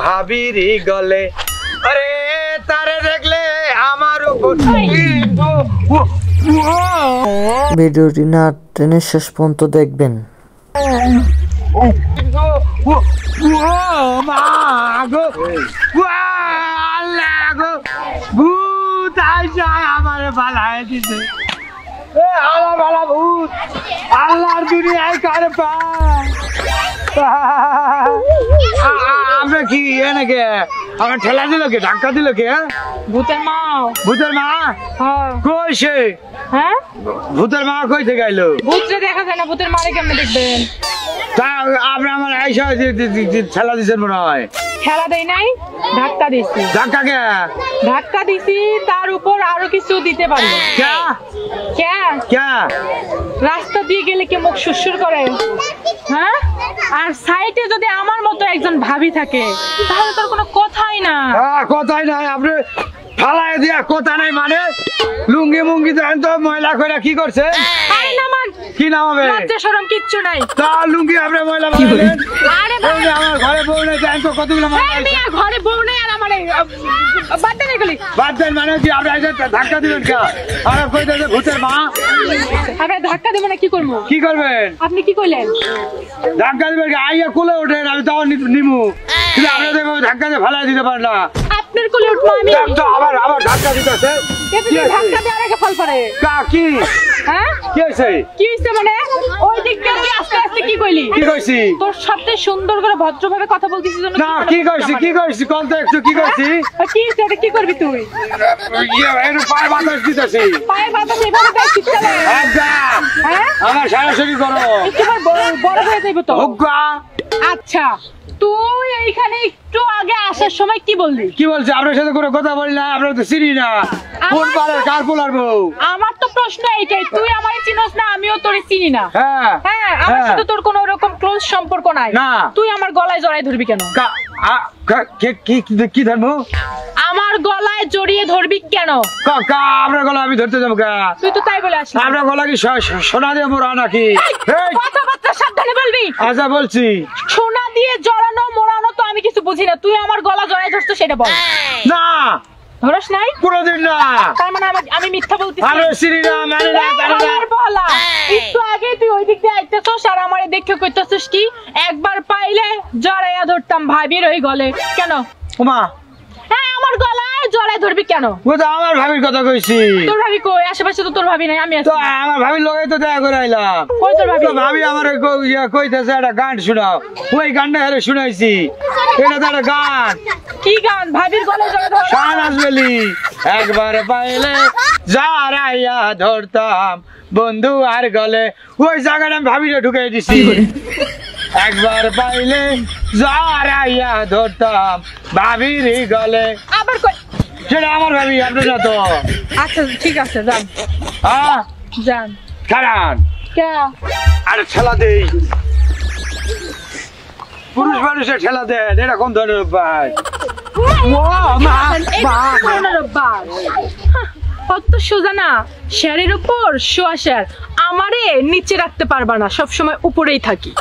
ভাবিরি গলে আরে তারে দেখলে আমার ভিডিওটি না টেনে শেষ পর্যন্ত দেখবেন। ভূত আমার পালায় দিছে, ভূত আল্লাহর দুনিয়ায় কারে পায়। আমরা কি নাকি আমার ঠেলা দিল কে, ধাক্কা দিল কে? ভূতের মা। ভূতের মা কই সে? হ্যাঁ ভূতের মা কই থেকে আইলো? ভূতরে দেখা যায় না, ভূতের মারে কেমনে দেখবেন? তা আপনি আমার আইসা ঠেলা দিচ্ছেন মনে হয়। খেলা দেয় নাই, ধাক্কা দিছি। ধাক্কা কে? ধাক্কা দিছি, তার উপর আরো কিছু দিতে পারবো। রাস্তা দিয়ে গেলে কি মুখ সুরসুর করে? হ্যাঁ, আর সাইডে যদি আমার মতো একজন ভাবি থাকে তাহলে তোর কোনো কথাই না। কথাই নাই, আপনি ফালাই দিয়া কথা নাই মানে লুঙ্গি মুঙ্গি দেন তো ময়লা করে কি করছে? কি নামাবে? লজ্জা শরম কিচ্ছু নাই। তা লুঙ্গি আপনি ময়লা বানাইলেন? আরে ভাই আমার ঘরে বউ নাই, দেন তো কতগুলো ময়লা আছে। আমি ঘরে বউ নাই আর আমার বাদ দেন এগুলি। বাদ দেন মানে কি আপনি ধাক্কা দিবেন কে? আরে কইতেছে ভূতের মা। আপনি ধাক্কা দিবেন না কি করব? কি করবেন? আপনি কি কইলেন? ধাক্কা দিবেন কে? আইয়া কোলে ওঠেন, আমি তাও নিমু, কিন্তু আপনি দেখো ধাক্কা দিয়ে ফালাই দিতে পারেন না। আপনার কোলে উঠবো আমি? আবার ধাক্কা দিতেছে। ধাক্কা দেওয়ার আগে ফল পড়ে। কি? হ্যাঁ কি হয়েছে? কি হয়েছে মানে? ওই দিক দিয়ে তুই আস্তে আস্তে কি কইলি? কি কইছি? তোর সাথে সুন্দর করে ভদ্রভাবে কথা বলতিছিস জন্য না কি কইছি? কি কইছি কোন তো একটু কি কইছি? কি এটা কি করবি তুই? এর পায়ে বাতাস দিতেছি। পায়ে বাতাস এভাবে দেখছিস কেন? হ্যাঁ আমার সরাসরি করো, একবার বড় হয়ে যাইব তো। আচ্ছা তুই এইখানে একটু আগে আসার সময় কি বললি? কি বলছিস? আপনার সাথে কোনো কথা বলি না, আপনার তো চিনি না। কোন পাড়ার কার পোলার বউ? আমার তো প্রশ্ন এইটাই, তুই আমারে চিনোস না, আমিও তোরে চিনি না। হ্যাঁ হ্যাঁ, আমার সাথে তোর কোনো রকম ক্লোজ সম্পর্ক নাই। না। তুই আমার গলায় জড়াই ধরবি কেন? কি ধরবো? আমার গলায় জড়িয়ে ধরবি কেন? আপনার গলা আমি ধরতে যাবো কা? তুই তো তাই বলে আসলি। আপনার গলা কি সোনা দিয়ে মোড়া নাকি? কথাবার্তা সাবধানে বলবি। আচ্ছা বলছি। সোনা দিয়ে জড়ানো মোড়ানো তো আমি কিছু বুঝি না, তুই আমার গলা জড়াই ধরছিস সেটা বল। না ধরস নাই? কোনদিন না। তার মানে আমি মিথ্যা বলতেছি? আমি চিনি না, মানে না, বলা একটু আগে তুই ওই দিক দিয়ে আইতেছস আর আমারে দেখে কইতেছস কি একবার পাইলে জড়াইয়া ধরতাম ভাবির ওই গলে। কেন? ওমা হ্যাঁ, আমার গলায় জড়াই ধরবি কেন? ও তো আমার ভাবির কথা কইছি। তোর ভাবি কই? আশেপাশে তো তোর ভাবি নাই, আমি আছি। তো আমার ভাবির লগে তো দেখা করে আইলাম। কই তোর ভাবি? তো ভাবি আমারে কইতেছে একটা গান শোনাও, ওই গানটা হেরে শুনাইছি। এটা তো একটা গান। কি গান? ভাবির গলায় জড়াই ধর। শাহনাজ বেলি একবার পাইলে জড়াইয়া ধরতাম বন্ধু আর গলে, ওই জায়গাটা আমি ভাবিরে ঢুকাই দিছি। একবার পাইলে জড়াইয়া ধরতাম ভাবির গলে। আবার কই? সেটা আমার ভাবি, আপনি না তো। আচ্ছা ঠিক আছে, যান যান। কারণ কে? আরে ঠেলা দেই, পুরুষ মানুষের ঠেলা দেন, এটা কোন ধরনের অভ্যাস? কত সোজা না, শেয়ারের উপর শোয়া শেয়ার। আমারে নিচে রাখতে পারবা না, সবসময় উপরেই থাকি।